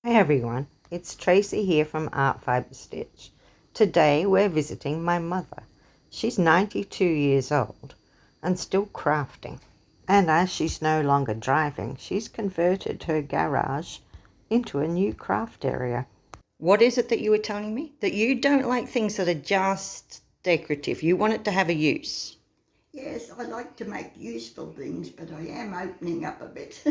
Hi everyone, it's Tracy here from Art Fiber Stitch. Today we're visiting my mother. She's 92 years old and still crafting. And as she's no longer driving, she's converted her garage into a new craft area. What is it that you were telling me? That you don't like things that are just decorative. You want it to have a use. Yes, I like to make useful things, but I am opening up a bit.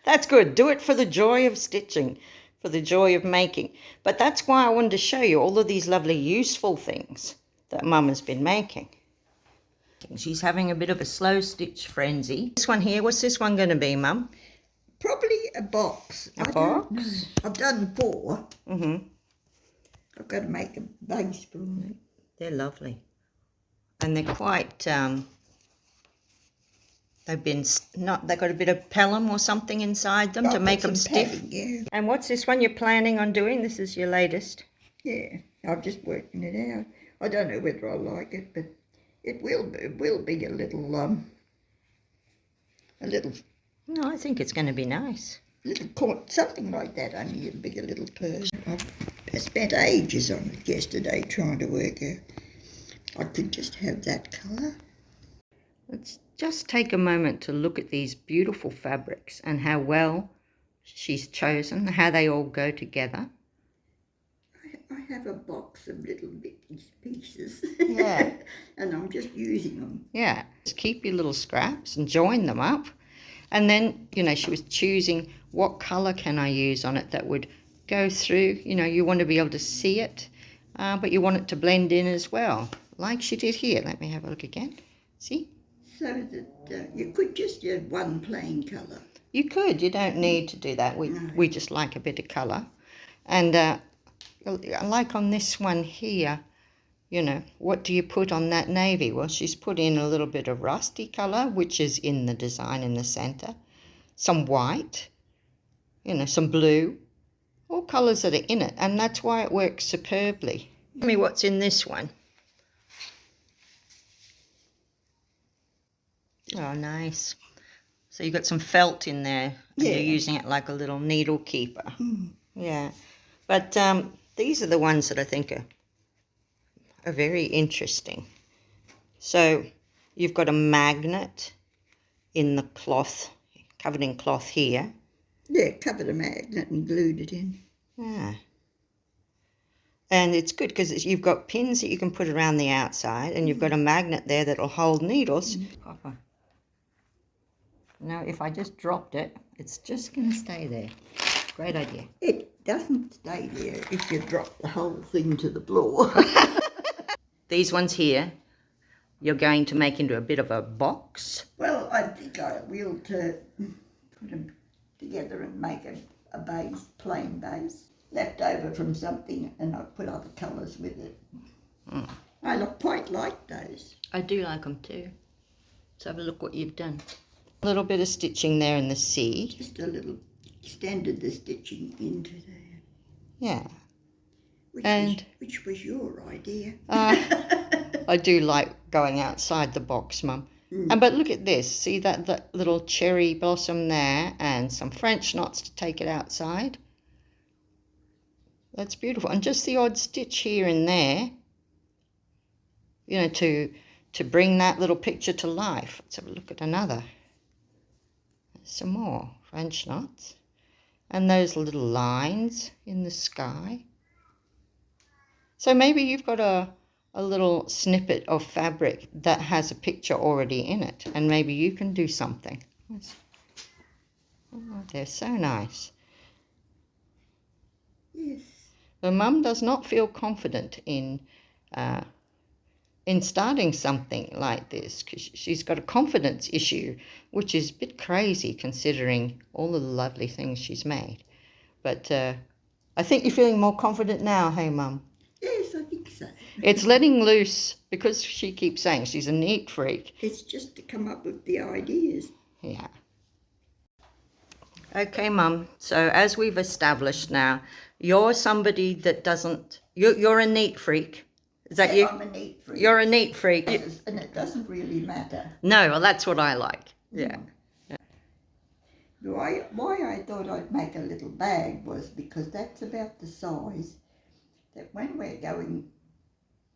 That's good. Do it for the joy of stitching, for the joy of making. But that's why I wanted to show you all of these lovely useful things that Mum has been making. She's having a bit of a slow stitch frenzy. This one here, what's this one going to be, Mum? Probably a box. A box? I've done 4. Mm-hmm. I've got to make a base for them. They're lovely. And they're quite, they've got a bit of pelham or something inside them to make them stiff. Padding, yeah. And what's this one you're planning on doing? This is your latest. Yeah, I'm just working it out. I don't know whether I like it, but it will be a little, No, I think it's going to be nice. something like that, only a bigger little purse. I spent ages on it yesterday trying to work out. I could just have that colour. Let's just take a moment to look at these beautiful fabrics and how well she's chosen, how they all go together. I have a box of little pieces. Yeah. And I'm just using them. Yeah. Just keep your little scraps and join them up. And then, she was choosing what colour can I use on it that would go through. You want to be able to see it, but you want it to blend in as well, like she did here. Let me have a look again. See? So that you could just use one plain colour. You could. You don't need to do that. We just like a bit of colour. And like on this one here, what do you put on that navy? Well, she's put in a little bit of rusty colour, which is in the design in the centre. Some white, some blue. All colours that are in it. And that's why it works superbly. Tell me what's in this one. Oh, nice. So you've got some felt in there. And you're using it like a little needle keeper. Yeah. But these are the ones that I think are very interesting. So you've got a magnet in the cloth, covered in cloth here. Yeah, covered a magnet and glued it in. Yeah. And it's good because you've got pins that you can put around the outside, and you've got a magnet there that'll hold needles. Now, if I just dropped it, it's just going to stay there. Great idea. It doesn't stay there if you drop the whole thing to the floor. These ones here, you're going to make into a bit of a box. Well, I think I will to put them together and make a base, plain base, left over from something, and I'll put other colours with it. I quite like those. I do like them too. Let's have a look what you've done. A little bit of stitching there in the C. Just a little, extended the stitching into there. Yeah. Which was your idea. I do like going outside the box, Mum. But look at this. See that little cherry blossom there and some French knots to take it outside. That's beautiful. And just the odd stitch here and there, to bring that little picture to life. Let's have a look at another. Some more French knots. And those little lines in the sky. So maybe you've got a little snippet of fabric that has a picture already in it, and maybe you can do something. Oh, they're so nice. Yes. But Mum does not feel confident in starting something like this because she's got a confidence issue, which is a bit crazy considering all of the lovely things she's made. But I think you're feeling more confident now, hey Mum? Yes, I think so. It's letting loose because she keeps saying she's a neat freak. It's just to come up with the ideas. Yeah. Okay, Mum. So as we've established now, you're somebody that doesn't... You're a neat freak. Is that you? I'm a neat freak. You're a neat freak. And it doesn't really matter. No, well, that's what I like. Yeah. Why I thought I'd make a little bag was because that's about the size that when we're going,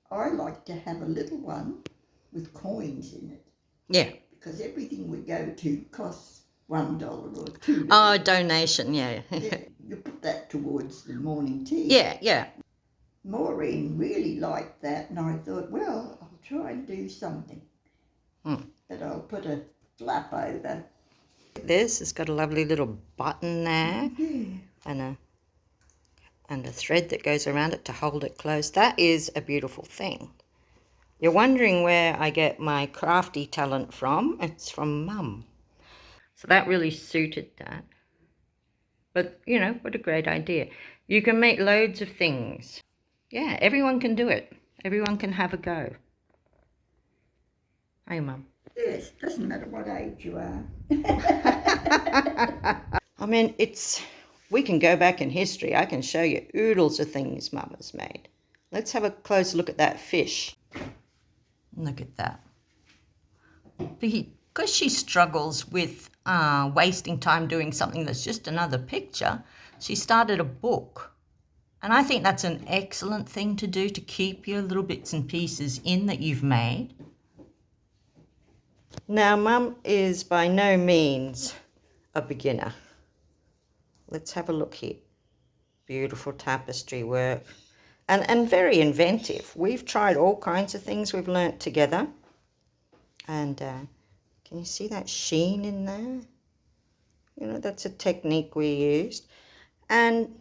I like to have a little one with coins in it. Yeah. Because everything we go to costs $1 or $2. Oh, donation, yeah. Yeah, you put that towards the morning tea. Yeah, yeah. Maureen really liked that, and I thought, well, I'll try and do something. But I'll put a flap over. This has got a lovely little button there. Yeah. And a thread that goes around it to hold it closed. That is a beautiful thing. You're wondering where I get my crafty talent from. It's from Mum. So that really suited that. But, you know, what a great idea. You can make loads of things. Yeah, everyone can do it. Everyone can have a go. Hey, Mum. Yes, doesn't matter what age you are. I mean, we can go back in history. I can show you oodles of things Mum has made. Let's have a close look at that fish. Look at that. Because she struggles with wasting time doing something that's just another picture, she started a book. And I think that's an excellent thing to do, to keep your little bits and pieces in that you've made. Now, Mum is by no means a beginner. Let's have a look here. Beautiful tapestry work. And very inventive. We've tried all kinds of things we've learnt together. And can you see that sheen in there? You know, that's a technique we used. And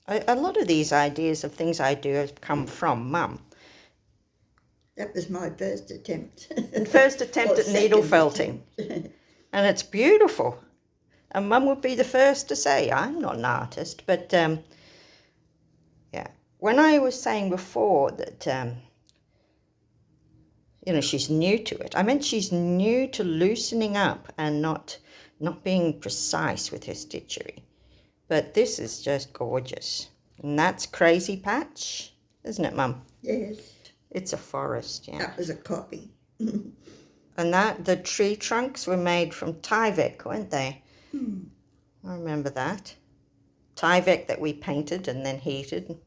a lot of these ideas of things I do have come from Mum. That was my first attempt. First attempt at needle felting. And it's beautiful. And Mum would be the first to say, I'm not an artist, but yeah. When I was saying before that, you know, she's new to it, I meant she's new to loosening up and not being precise with her stitchery. But this is just gorgeous. And that's Crazy Patch, isn't it, Mum? Yes. It's a forest, yeah. That was a copy. And the tree trunks were made from Tyvek, weren't they? I remember that. Tyvek that we painted and then heated.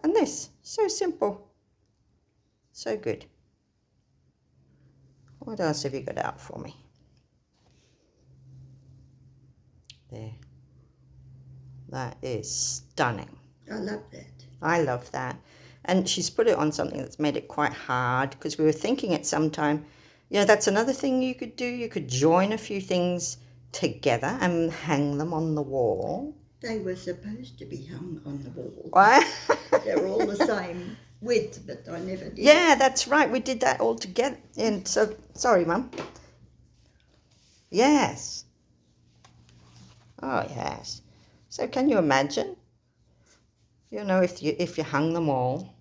And this, so simple. So good. What else have you got out for me? There. That is stunning. I love that. I love that. And she's put it on something that's made it quite hard, because we were thinking at some time, you know, that's another thing you could do. You could join a few things together and hang them on the wall. They were supposed to be hung on the wall. What? They're all the same width, but I never did. Yeah, that's right. We did that all together. And so, sorry, Mum. Yes. Oh, yes. So can you imagine? You know, if you hung them all,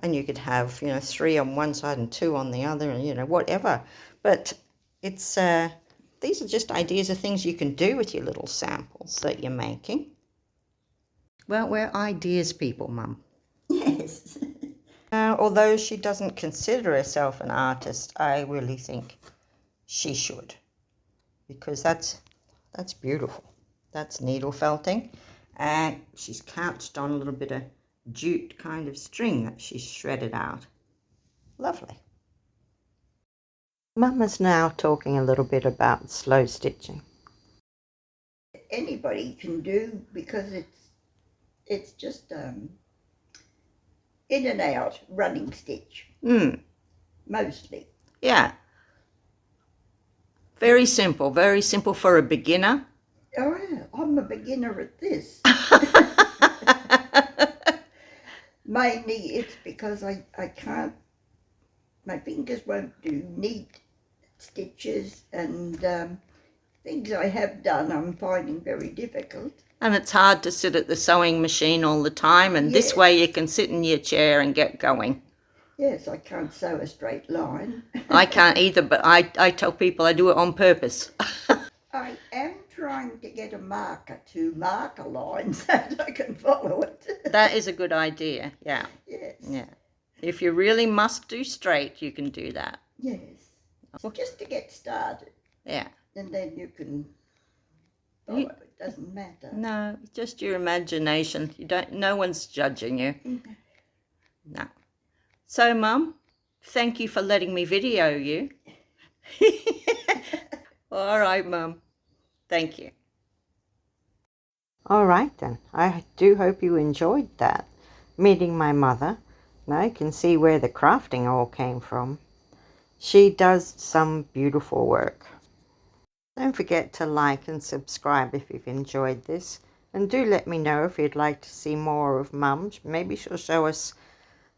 and you could have, you know, 3 on one side and 2 on the other, and, you know, whatever. But it's these are just ideas of things you can do with your little samples that you're making. Well, we're ideas people, Mum. Yes. Although she doesn't consider herself an artist, I really think she should, because that's beautiful. That's needle felting, and she's couched on a little bit of jute kind of string that she's shredded out. Lovely. Mum is now talking a little bit about slow stitching. Anybody can do, because it's just in and out running stitch. Mostly. Yeah. Very simple for a beginner. Oh yeah, I'm a beginner at this. Mainly it's because I can't, my fingers won't do neat stitches, and things I have done I'm finding very difficult. And it's hard to sit at the sewing machine all the time, and Yes. This way you can sit in your chair and get going. Yes, I can't sew a straight line. I can't either, but I tell people I do it on purpose. I am trying to get a marker to mark a line so that I can follow it. That is a good idea, yeah. Yes. Yeah. If you really must do straight, you can do that. Yes. Just to get started. Yeah. And then you can follow it. It doesn't matter. No, just your imagination. No one's judging you. No. So, Mum, thank you for letting me video you. All right, Mum. Thank you. All right, then. I do hope you enjoyed that. Meeting my mother. Now you can see where the crafting all came from. She does some beautiful work. Don't forget to like and subscribe if you've enjoyed this. And do let me know if you'd like to see more of Mum. Maybe she'll show us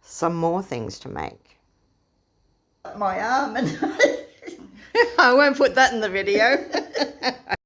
some more things to make. My arm and I won't put that in the video.